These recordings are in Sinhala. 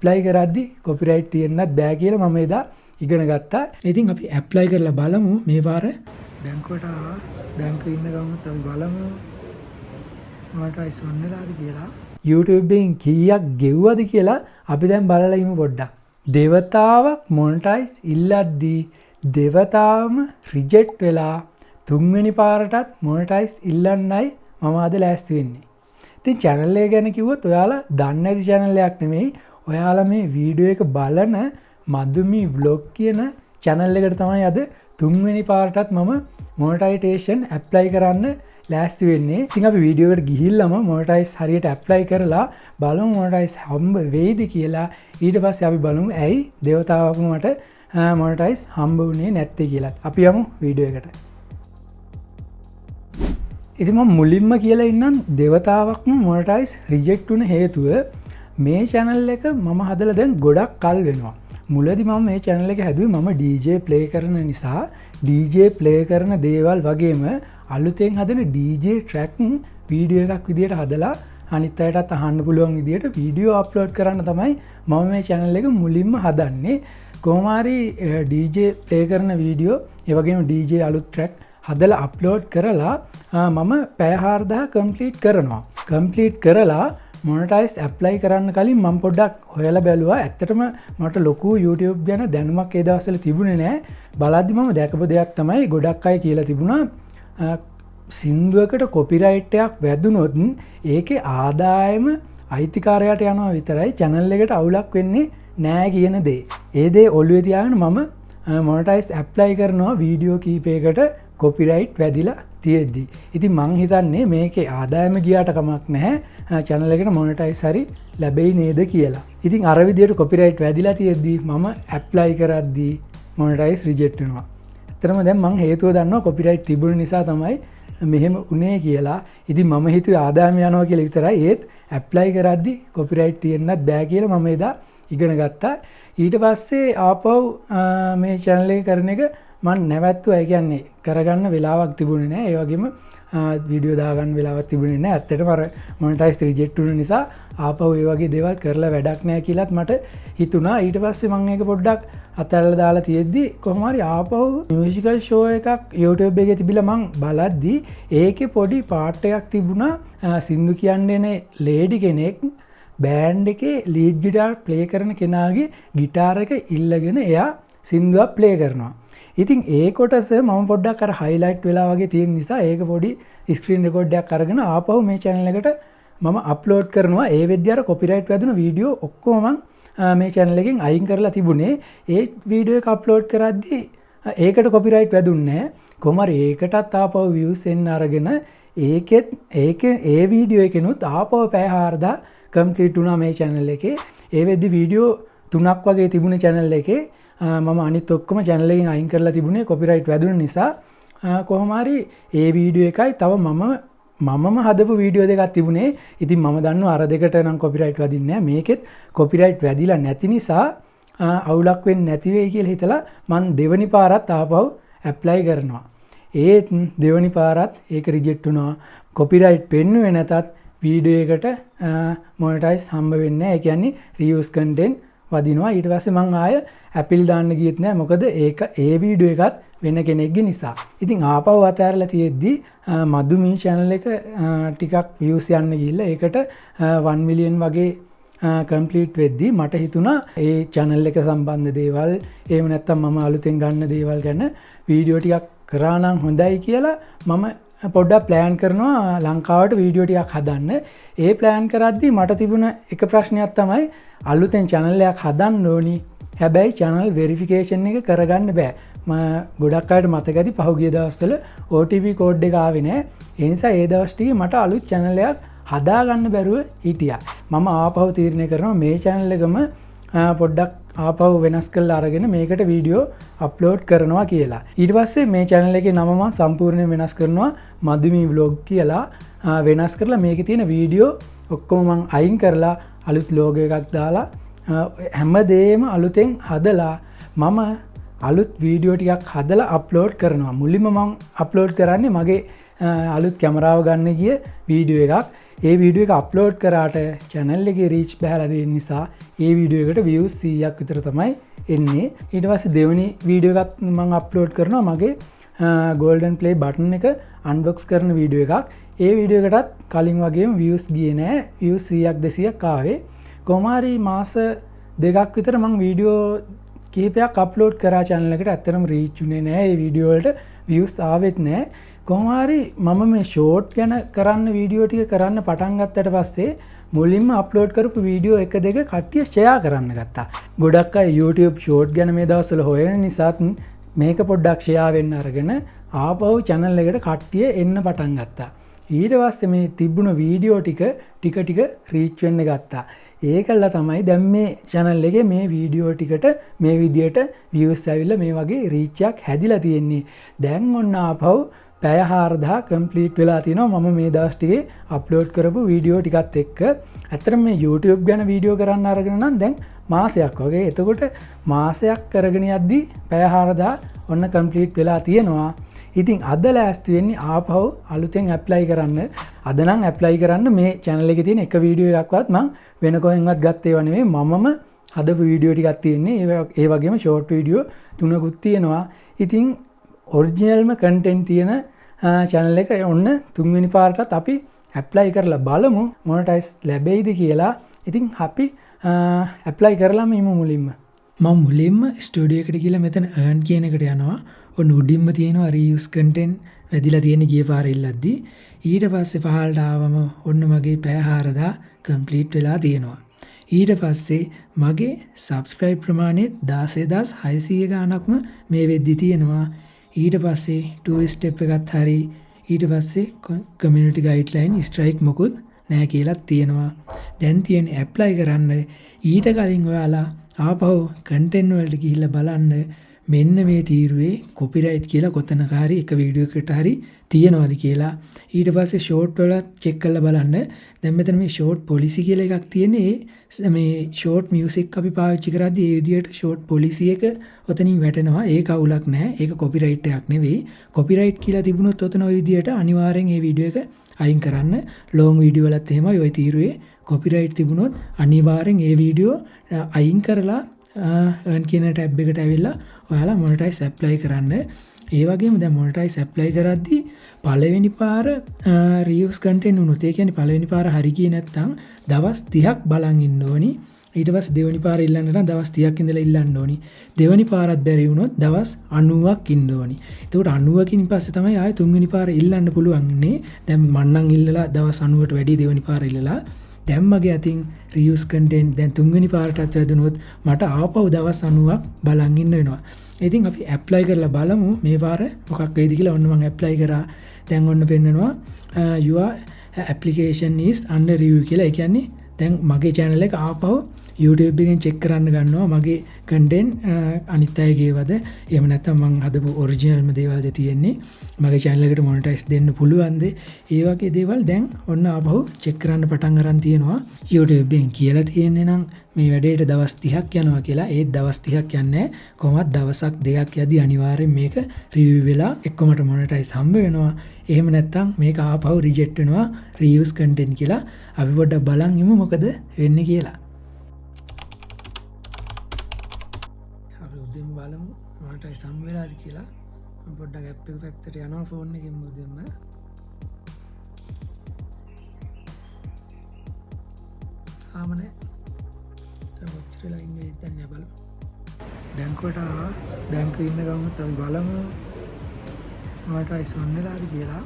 ඇප්ලයි කරද්දි කොපිරයිට් තියෙන්නත් බෑ කියලා මම එදා ඉගෙන ගත්තා. ඉතින් අපි ඇප්ලයි කරලා බලමු මේ පාර බැංකුවට ආවා. බැංකුවේ ඉන්න ගමන්ත් අපි බලමු මොනටයිස් වන්නලාද කියලා. YouTube එකෙන් කීයක් ගෙව්වද කියලා අපි දැන් බලලා ඉමු පොඩ්ඩක්. දෙවතාවක් මොනටයිස් ඉල්ලද්දී දෙවතාවම රිජෙක්ට් වෙලා තුන්වෙනි පාරටත් මොනටයිස් ඉල්ලන්නයි මම අද ලෑස්ති වෙන්නේ. ඉතින් channel එක ගැන කිව්වොත් ඔයාලා දන්නේ නැති channel එකක් නෙමෙයි. ඔයාලා මේ වීඩියෝ එක බලන මදුමි vlog කියන channel එකට තමයි අද තුන්වෙනි පාරටත් මම monetization apply කරන්න ලෑස්ති වෙන්නේ. ඉතින් අපි වීඩියෝ එකට ගිහිල්ලාම monetize හරියට apply කරලා බලමු monetize හම්බ වෙයිද කියලා. ඊට පස්සේ අපි බලමු ඇයි දෙවතාවක්ම මට monetize හම්බ වුණේ නැත්තේ කියලා. අපි යමු වීඩියෝ එකට. ඉතින් මම මුලින්ම කියලා ඉන්නම් දෙවතාවක්ම monetize reject වුණ හේතුව මේ channel එක මම හදලා දැන් ගොඩක් කල් වෙනවා. මුලදී මම මේ channel එක හැදුවේ මම DJ play කරන නිසා DJ play කරන දේවල් වගේම අලුතෙන් හදන DJ track වීඩියෝ එකක් විදියට හදලා අනිත් අයටත් අහන්න පුළුවන් විදියට වීඩියෝ අප්ලෝඩ් කරන්න තමයි මම මේ channel එක මුලින්ම හදන්නේ. කොහොම හරි DJ play කරන වීඩියෝ ඒ වගේම DJ අලුත් track හදලා අප්ලෝඩ් කරලා මම පැය 4000 කම්ප්ලීට් කරනවා. කම්ප්ලීට් කරලා මොනටයිස් ඇප්ලයි කරන්න කලින් මම පොඩ්ඩක් හොයලා බැලුවා. ඇත්තටම මට ලොකු YouTube ගැන දැනුමක් ඒ දවස්වල තිබුණේ නැහැ. බලද්දි මම දැකපු දෙයක් තමයි ගොඩක් අය කියලා තිබුණා සින්දුවකට කොපිරයිට් එකක් වැදුනොත් ඒකේ ආදායම අයිතිකාරයාට යනවා විතරයි channel එකට අවුලක් වෙන්නේ නැහැ කියන දේ. ඒ දේ ඔළුවේ තියාගෙන මම මොනටයිස් ඇප්ලයි කරනවා වීඩියෝ කීපයකට කොපිරයිට් වැදිලා තියෙද්දි. ඉතින් මං හිතන්නේ මේකේ ආදායම ගියාට කමක් නැහැ. channel එකට මොනටයිස් හරි ලැබෙයි නේද කියලා. ඉතින් අර විදියට කොපිරයිට් වැදිලා තියෙද්දි මම ඇප්ලයි කරද්දි මොනටයිස් රිජෙක්ට් වෙනවා. ඇත්තටම දැන් මං හේතුව දන්නවා කොපිරයිට් තිබුණ නිසා තමයි මෙහෙම උනේ කියලා. ඉතින් මම හිතුවේ ආදායම යනවා කියලා විතරයි. ඒත් ඇප්ලයි කරද්දි කොපිරයිට් තියෙන්නත් බෑ කියලා මම එදා ඉගෙන ගත්තා. ඊට පස්සේ ආපහු මේ channel එක කරන එක මම නැවැත්තුවා. ඒ කියන්නේ කරගන්න වෙලාවක් තිබුණේ නැහැ. ඒ වගේම වීඩියෝ දාගන්න වෙලාවක් තිබුණේ නැහැ. ඇත්තටම අර මොනටයිස් රිජෙක්ට් වුණ නිසා ආපහු ඒ වගේ දේවල් කරලා වැඩක් නැහැ කියලාත් මට හිතුණා. ඊට පස්සේ මම ඒක පොඩ්ඩක් අතල්ලා දාලා තියෙද්දි කොහොම හරි ආපහු මියුසිකල් ෂෝ එකක් YouTube එකේ තිබිලා මම බලද්දි ඒකේ පොඩි පාර්ට් එකක් තිබුණා. සින්දු කියන්නේ ලේඩි කෙනෙක් බෑන්ඩ් එකේ ලීඩ් ගිටාර් ප්ලේ කරන කෙනාගේ ගිටාර් එක ඉල්ලගෙන එයා සින්දුවක් ප්ලේ කරනවා. ඉතින් ඒ කොටස මම පොඩ්ඩක් අර හයිලයිට් වෙලා වගේ තියෙන නිසා ඒක පොඩි ස්ක්‍රීන් රෙකෝඩ් එකක් අරගෙන ආපහු මේ channel එකට මම අප්ලෝඩ් කරනවා. ඒ වෙද්දී අර කොපිරයිට් වැදුණු වීඩියෝ ඔක්කොම මේ channel එකෙන් අයින් කරලා තිබුණේ. ඒ වීඩියෝ එක අප්ලෝඩ් කරද්දී ඒකට කොපිරයිට් වැදුන්නේ නැහැ. කොහොම හරි ඒකටත් ආපහු views එන්න අරගෙන ඒ වීඩියෝ එකෙනුත් ආපහු පැය 4000 කම්ප්ලීට් වුණා මේ channel එකේ. ඒ වෙද්දී වීඩියෝ 3ක් වගේ තිබුණේ channel එකේ. මම අනිත් ඔක්කොම channel එකෙන් අයින් කරලා තිබුණේ කොපිරයිට් වැදුන නිසා. කොහොම හරි ඒ වීඩියෝ එකයි තව මමම හදපු වීඩියෝ දෙකක් තිබුණේ. ඉතින් මම දන්නවා අර දෙකට නම් කොපිරයිට් වැදින්නේ නැහැ. මේකෙත් කොපිරයිට් වැදිලා නැති නිසා අවුලක් වෙන්නේ නැති වෙයි කියලා හිතලා මම දෙවනි පාරත් ආපහු ඇප්ලයි කරනවා. ඒත් දෙවනි පාරත් ඒක රිජෙක්ට් වුණා. කොපිරයිට් පෙන්නුවේ නැතත් වීඩියෝ එකට මොනටයිස් හම්බ වෙන්නේ නැහැ. ඒ කියන්නේ රියුස් කන්ටෙන්ට් වදිනවා. ඊට පස්සේ මම ආය ඇපිල් දාන්න ගියෙත් නෑ. මොකද ඒක ඒ වීඩියෝ එකත් වෙන කෙනෙක්ගේ නිසා. ඉතින් ආපහු අතහැරලා තියෙද්දි මදුමී channel එක ටිකක් views යන්න ගිහිල්ලා ඒකට 1 million වගේ කම්ප්ලීට් වෙද්දි මට හිතුණා ඒ channel එක සම්බන්ධ දේවල් එහෙම නැත්නම් මම අලුතෙන් ගන්න දේවල් ගැන වීඩියෝ ටිකක් කරා නම් හොඳයි කියලා මම පොඩ්ඩක් ප්ලෑන් කරනවා ලංකාවට වීඩියෝ ටිකක් හදන්න. ඒ ප්ලෑන් කරද්දි මට තිබුණ එක ප්‍රශ්නයක් තමයි අලුතෙන් channel එකක් හදන්න ඕනි. හැබැයි channel verification එක කරගන්න බෑ. ගොඩක් අයට මතක ඇති පහුගිය දවස්වල OTP කෝඩ් එක ආවේ නෑ. ඒ නිසා ඒ දවස් ටිකේ මට අලුත් channel එකක් හදාගන්න බැරුව හිටියා. මම ආපහු තීරණය කරනවා මේ channel එකම පොඩ්ඩක් ආපහු වෙනස් කරලා අරගෙන මේකට වීඩියෝ අප්ලෝඩ් කරනවා කියලා. ඊට පස්සේ මේ channel එකේ නම මම සම්පූර්ණයෙන් වෙනස් කරනවා මදුමි vlog කියලා. වෙනස් කරලා මේකේ තියෙන වීඩියෝ ඔක්කොම මම අයින් කරලා අලුත් logo එකක් දාලා හැමදේම අලුතෙන් හදලා මම අලුත් වීඩියෝ ටිකක් හදලා අප්ලෝඩ් කරනවා. මුලින්ම මම අප්ලෝඩ් කරන්නේ මගේ අලුත් කැමරාව ගන්න ගිය වීඩියෝ එකක්. ඒ වීඩියෝ එක අප්ලෝඩ් කරාට channel එකේ reach බහලා තියෙන නිසා ඒ වීඩියෝ එකට views 100ක් විතර තමයි එන්නේ. ඊට පස්සේ දෙවෙනි වීඩියෝ එකත් මම අප්ලෝඩ් කරනවා මගේ golden play button එක unbox කරන වීඩියෝ එකක්. ඒ වීඩියෝ එකටත් කලින් වගේම views ගියේ නෑ. views 100ක් 200ක් ආවේ. කොහොම හරි මාස දෙකක් විතර මම වීඩියෝ කිහිපයක් අප්ලෝඩ් කරා channel එකට. ඇත්තටම reach උනේ නෑ. ඒ වීඩියෝ වලට views ආවෙත් නෑ. කොහොම හරි මම මේ short ගැන කරන්න වීඩියෝ ටික කරන්න පටන් ගත්තට පස්සේ මුලින්ම අප්ලෝඩ් කරපු වීඩියෝ එක දෙක කට්ටිය ෂෙයා කරන්න ගත්තා. ගොඩක් අය YouTube short ගැන මේ දවස්වල හොයන නිසාත් මේක පොඩ්ඩක් ෂෙයා වෙන්න අරගෙන ආපහු channel එකට කට්ටිය එන්න පටන් ගත්තා. ඊට පස්සේ මේ තිබුණ වීඩියෝ ටික reach වෙන්න ගත්තා. ඒකල්ලා තමයි දැන් මේ channel එකේ මේ වීඩියෝ ටිකට මේ විදියට views ඇවිල්ලා මේ වගේ reach එකක් හැදිලා තියෙන්නේ. දැන් ඔන්න ආපහු පැය 4000 කම්ප්ලීට් වෙලා තිනවා මම මේ දවස් ටිකේ අප්ලෝඩ් කරපු වීඩියෝ ටිකත් එක්ක. ඇත්තටම මේ YouTube ගැන වීඩියෝ කරන්න අරගෙන නම් දැන් මාසයක් වගේ. එතකොට මාසයක් කරගෙන යද්දි පැය 4000 ඔන්න කම්ප්ලීට් වෙලා තියෙනවා. ඉතින් අද ලෑස්ති වෙන්නේ ආපහු අලුතෙන් ඇප්ලයි කරන්න. අද නම් ඇප්ලයි කරන්න මේ channel එකේ තියෙන එක වීඩියෝ එකක්වත් මම වෙන කොහෙන්වත් ගත්තේ ඒවා නෙමෙයි. මමම හදපු වීඩියෝ ටිකක් තියෙන්නේ. ඒ වගේම ෂෝට් වීඩියෝ 3කුත් තියෙනවා. ඉතින් ඔරිජිනල්ම කන්ටෙන්ට් තියෙන channel එක ඔන්න තුන්වෙනි පාරටත් අපි ඇප්ලයි කරලා බලමු මොනටයිස් ලැබෙයිද කියලා. ඉතින් අපි ඇප්ලයි කරලාම ඉමු මුලින්ම. මම මුලින්ම ස්ටුඩියෝ එකට ගිහලා මෙතන earn කියන එකට යනවා. ඔන්න උඩින්ම තියෙනවා reuse content වැදිලා තියෙන ගිය පාර ඉල්ලද්දි. ඊට පස්සේ පහළට ආවම ඔන්න මගේ පැය 4000 කම්ප්ලීට් වෙලා තියෙනවා. ඊට පස්සේ මගේ subscribe ප්‍රමාණය 16600 ගානක්ම මේ වෙද්දි තියෙනවා. ඊට පස්සේ 2 step එකත් හරි. ඊට පස්සේ community guideline strike මොකුත් නැහැ කියලා තියෙනවා. දැන් තියෙන apply කරන්න. ඊට කලින් ඔයාලා ආපහු content වලට ගිහිල්ලා බලන්න මෙන්න මේ තීරුවේ copyright කියලා කොතනක හරි එක වීඩියෝ එකකට හරි තියෙනවද කියලා. ඊට පස්සේ short වල check කරලා බලන්න. දැන් මෙතන මේ short policy කියලා එකක් තියෙන්නේ. මේ short music අපි පාවිච්චි කරද්දී ඒ විදිහට short policy එක ඔතනින් වැටෙනවා. ඒක අවුලක් නැහැ. ඒක copyright එකක් නෙවෙයි. copyright කියලා තිබුණොත් ඔතන ওই විදිහට අනිවාර්යෙන් මේ වීඩියෝ එක අයින් කරන්න. long video වලත් එහෙමයි ওই තීරුවේ copyright තිබුණොත් අනිවාර්යෙන් ඒ වීඩියෝ අයින් කරලා earn කියන ටැබ් එකට ඇවිල්ලා ඔයාලා monetize apply කරන්න. ඒ වගේම දැන් monetize apply කරද්දී පළවෙනි පාර reuse content වුණොත් ඒ කියන්නේ පළවෙනි පාර හරි ගියේ නැත්නම් දවස් 30ක් බලන් ඉන්න ඕනි. ඊට පස්සේ දෙවෙනි පාර ඉල්ලන්න නම් දවස් 30ක් ඉඳලා ඉල්ලන්න ඕනි. දෙවෙනි පාරත් බැරි වුණොත් දවස් 90ක් ඉන්න ඕනි. එතකොට 90කින් පස්සේ තමයි ආයේ තුන්වෙනි පාර ඉල්ලන්න පුළුවන් නේ. දැන් මම නම් ඉල්ලලා දවස් 90ට වැඩි දෙවෙනි පාර ඉල්ලලා දැන් මගේ අතින් reuse content දැන් තුන්වෙනි පාරටත් වැදුනොත් මට ආපහු දවස් 90ක් බලන් ඉන්න වෙනවා. ඉතින් අපි apply කරලා බලමු මේ පාර මොකක් වෙයිද කියලා. ඔන්න මම apply කරා. දැන් ඔන්න පෙන්නනවා your application is under review කියලා. ඒ කියන්නේ දැන් මගේ channel එක ආපහු YouTube එකෙන් check කරන්න ගන්නවා මගේ content අනිත් අයගේවද එහෙම නැත්නම් මම හදපු ඔරිජිනල්ම දේවල්ද තියෙන්නේ. මගේ channel එකට monetize දෙන්න පුළුවන්ද? ඒ වගේ දේවල් දැන් ඔන්න ආපහු check කරන්න පටන් අරන් තියෙනවා. YouTube එකෙන් කියලා තියෙන්නේ නම් මේ වැඩේට දවස් 30ක් යනවා කියලා. ඒත් දවස් 30ක් යන්නේ කොහොමද දවසක් දෙකක් යද්දි අනිවාර්යෙන් මේක review වෙලා එක්කමට monetize හම්බ වෙනවා. එහෙම නැත්නම් මේක ආපහු reject වෙනවා reuse content කියලා. අපි පොඩ්ඩක් බලන් ඉමු මොකද වෙන්නේ කියලා. අපි උදේම බලමු monetize හම්බ වෙලාද කියලා. මම පොඩ්ඩක් app එක පැත්තට යනවා ෆෝන් එකෙන් උදේම. ආමනේ ඔච්චර ලයින් එකේ දැන් බලමු. බැංකුවට ආවා. බැංකුවේ ඉන්න ගමන් අපි බලමු monetize on වෙලාද කියලා.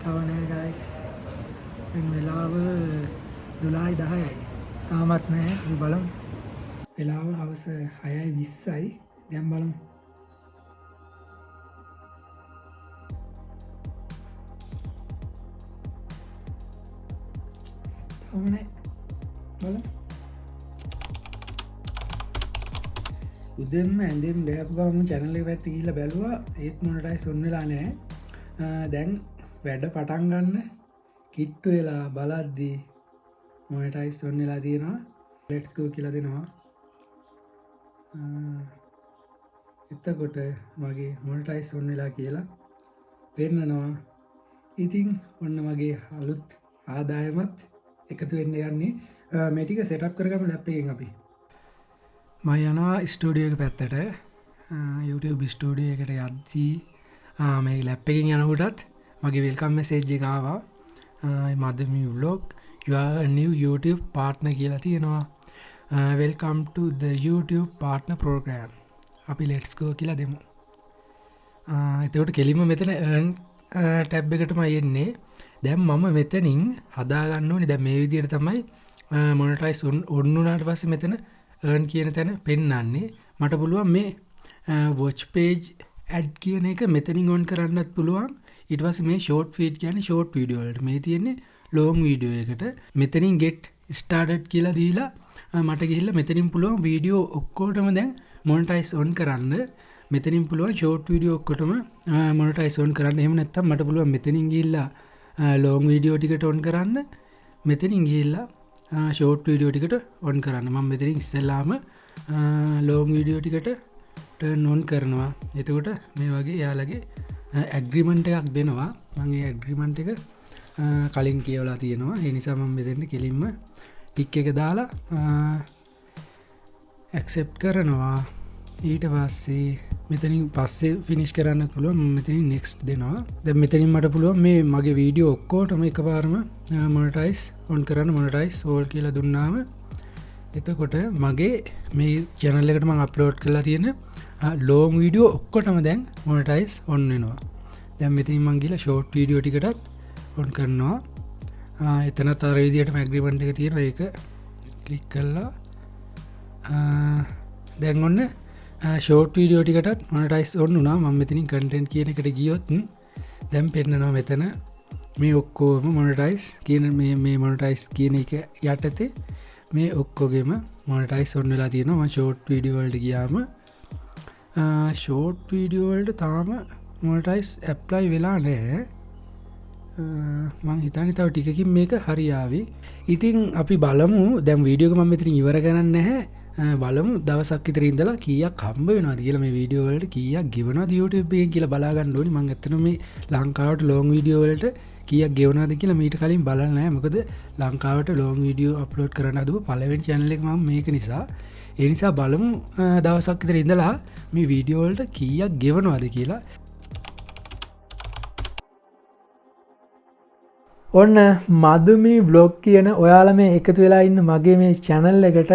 තවනේ guys. දැන් වෙලාව 12:10යි. තාමත් නැහැ. අපි බලමු. වෙලාව හවස 6:20යි. දැන් බලමු. තවනේ බලමු. උදෙන්ම ඇඳෙන් බෑපු ගමන් channel එක පැත්තේ ගිහිල්ලා බැලුවා. ඒත් monetize on වෙලා නැහැ. දැන් වැඩ පටන් ගන්න කිට්ටු වෙලා බලද්දී monetize on වෙලා තියෙනවා. let's go කියලා දෙනවා. එතකොට මගේ monetize on වෙලා කියලා පෙන්නනවා. ඉතින් ඔන්න මගේ අලුත් ආදායමත් එකතු වෙන්න යන්නේ මේ ටික සෙටප් කරගමු ලැප් එකෙන් අපි. මම යනවා ස්ටුඩියෝ එක පැත්තට. YouTube ස්ටුඩියෝ එකට යද්දී මේ ලැප් එකෙන් යනකොටත් මගේ වෙල්කම් මෙසේජ් එක ආවා. මදමි vlog you are a new YouTube partner කියලා තියෙනවා. Welcome to the YouTube partner program. අපි let's go කියලා දෙමු. එතකොට කෙලින්ම මෙතන earn ටැබ් එකටම එන්නේ. දැන් මම මෙතනින් හදාගන්න ඕනේ. දැන් මේ විදිහට තමයි මොනටයිස් ඔන් වුණාට පස්සේ මෙතන earn කියන තැන පෙන්නන්නේ. මට පුළුවන් මේ watch page ad කියන එක මෙතනින් on කරන්නත් පුළුවන්. ඊට පස්සේ මේ short feed කියන්නේ short video වලට මේ තියෙන්නේ long video එකට. මෙතනින් get started කියලා දීලා මට ගිහිල්ලා මෙතනින් පුළුවන් වීඩියෝ ඔක්කොටම දැන් මොනටයිස් on කරන්න. මෙතනින් පුළුවන් short video ඔක්කොටම මොනටයිස් on කරන්න. එහෙම නැත්නම් මට පුළුවන් මෙතනින් ගිහිල්ලා long video ටිකට on කරන්න. මෙතනින් ගිහිල්ලා short video ටිකට on කරන්න. මම මෙතනින් ඉස්සෙල්ලාම long video ටිකට turn on කරනවා. එතකොට මේ වගේ යාළගේ ඇග්‍රීමන්ට් එකක් දෙනවා. මම ඒ ඇග්‍රීමන්ට් එක කලින් කියවලා තියෙනවා. ඒ නිසා මම මෙතෙන්ට කෙලින්ම ටික් එක දාලා accept කරනවා. ඊට පස්සේ මෙතනින් පස්සේ ෆිනිෂ් කරන්න පුළුවන්. මෙතනින් next දෙනවා. දැන් මෙතනින් මට පුළුවන් මේ මගේ වීඩියෝ ඔක්කොටම එකපාරම මොනටයිස් on කරන්න. මොනටයිස් all කියලා දුන්නාම එතකොට මගේ මේ channel එකට මම අප්ලෝඩ් කරලා තියෙන long වීඩියෝ ඔක්කොටම දැන් මොනටයිස් on වෙනවා. දැන් මෙතනින් මම ගිහලා short වීඩියෝ ටිකටත් on කරනවා. එතනත් අර විදිහටම ඇග්‍රීමන්ට් එක තියෙනවා. ඒක ක්ලික් කරලා දැන් ඔන්න ෂෝට් වීඩියෝ ටිකටත් මොනටයිස් on වුණා. මම මෙතනින් content කියන එකට ගියොත් දැන් පෙන්නනවා මෙතන මේ ඔක්කොම මොනටයිස් කියන මේ මොනටයිස් කියන එක යටතේ මේ ඔක්කොගෙම මොනටයිස් on වෙලා තියෙනවා. මම ෂෝට් වීඩියෝ වලට ගියාම ෂෝට් වීඩියෝ වලට තාම මොනටයිස් ඇප්ලයි වෙලා නැහැ. මං හිතන්නේ තව ටිකකින් මේක හරියාවි. ඉතින් අපි බලමු. දැන් වීඩියෝ එක මම මෙතනින් ඉවර කරන්නේ නැහැ. බලමු දවසක් විතර ඉඳලා කීයක් හම්බ වෙනවද කියලා. මේ වීඩියෝ වලට කීයක් ගෙවනවද YouTube එකෙන් කියලා බලා ගන්න ඕනි. මම ඇත්තටම මේ ලංකාවට long වීඩියෝ වලට කීයක් ගෙවනවද කියලා මීට කලින් බලලා නැහැ. මොකද ලංකාවට long වීඩියෝ අප්ලෝඩ් කරන්න හදපු පළවෙනි channel එක මම මේක නිසා. ඒ නිසා බලමු දවසක් විතර ඉඳලා මේ වීඩියෝ වලට කීයක් ගෙවනවද කියලා. ඔන්න මදුමී vlog කියන ඔයාලා මේ එකතු වෙලා ඉන්න මගේ මේ channel එකට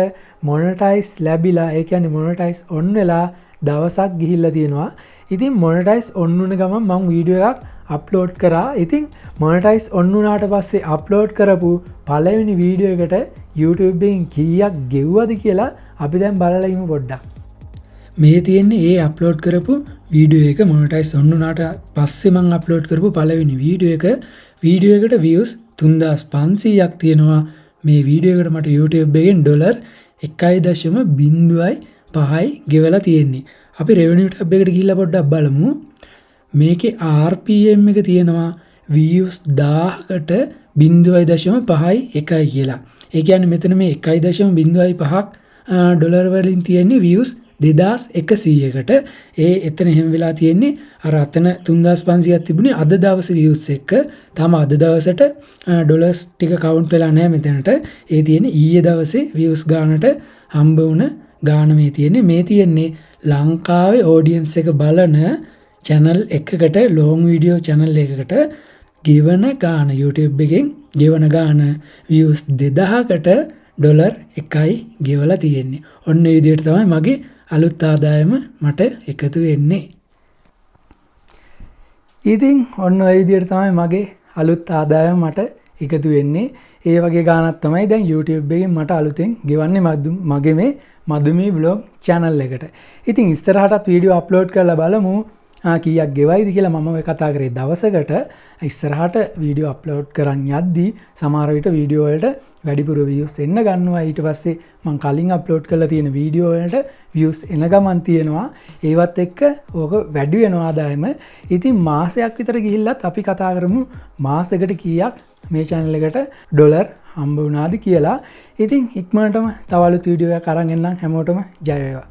මොනටයිස් ලැබිලා, ඒ කියන්නේ මොනටයිස් on වෙලා දවසක් ගිහිල්ලා තියෙනවා. ඉතින් මොනටයිස් on වුණ ගමන් මම වීඩියෝ එකක් අප්ලෝඩ් කරා. ඉතින් මොනටයිස් on වුණාට පස්සේ අප්ලෝඩ් කරපු පළවෙනි වීඩියෝ එකට YouTube එකෙන් කීයක් ගෙව්වද කියලා අපි දැන් බලලා ඉමු පොඩ්ඩක්. මේ තියෙන්නේ ඒ අප්ලෝඩ් කරපු වීඩියෝ එක. මොනටයිස් on වුණාට පස්සේ මම අප්ලෝඩ් කරපු පළවෙනි වීඩියෝ එක. වීඩියෝ එකට views 3500ක් තියෙනවා. මේ වීඩියෝ එකට මට YouTube එකෙන් $1.05යි ගෙවලා තියෙන්නේ. අපි revenue tab එකට ගිහිල්ලා පොඩ්ඩක් බලමු. මේකේ RPM එක තියෙනවා views 1000කට 0.51 කියලා. ඒ කියන්නේ මෙතන මේ 1.05ක් ඩොලර් වලින් තියෙන්නේ views 2100කට. එතන එහෙම වෙලා තියෙන්නේ අර අතන 3500ක් තිබුණේ අද දවසේ views එක. තාම අද දවසට ඩොලර්ස් ටික කවුන්ට් වෙලා නැහැ මෙතනට. ඒ තියෙන්නේ ඊයේ දවසේ views ගානට හම්බ වුණ ගාන මේ තියෙන්නේ. මේ තියෙන්නේ ලංකාවේ audience එක බලන channel එකකට long video channel එකකට ගෙවන ගාන, YouTube එකෙන් ගෙවන ගාන views 2000කට ඩොලර් 1යි ගෙවලා තියෙන්නේ. ඔන්න ඒ විදිහට තමයි මගේ අලුත් ආදායම මට එකතු වෙන්නේ. ඉතින් ඔන්න ඔය විදිහට තමයි මගේ අලුත් ආදායම මට එකතු වෙන්නේ. ඒ වගේ ගානක් තමයි දැන් YouTube එකෙන් මට අලුතෙන් ගෙවන්නේ මගේ මේ මදුමී vlog channel එකට. ඉතින් ඉස්සරහටත් වීඩියෝ අප්ලෝඩ් කරලා බලමු කීයක් ගෙවයිද කියලා. මම ඔය කතා කරේ දවසකට. ඉස්සරහට වීඩියෝ අප්ලෝඩ් කරන් යද්දී සමහර විට වීඩියෝ වලට වැඩිපුර views එන්න ගන්නවා. ඊට පස්සේ මම කලින් අප්ලෝඩ් කරලා තියෙන වීඩියෝ වලට views එන ගමන් තියෙනවා. ඒවත් එක්ක ඕක වැඩි වෙනවා ආදායම. ඉතින් මාසයක් විතර ගිහිල්ලත් අපි කතා කරමු මාසෙකට කීයක් මේ channel එකට ඩොලර් හම්බ වුණාද කියලා. ඉතින් ඉක්මනටම තව අලුත් වීඩියෝ එකක් අරන් එන්නම්. හැමෝටම ජය වේවා.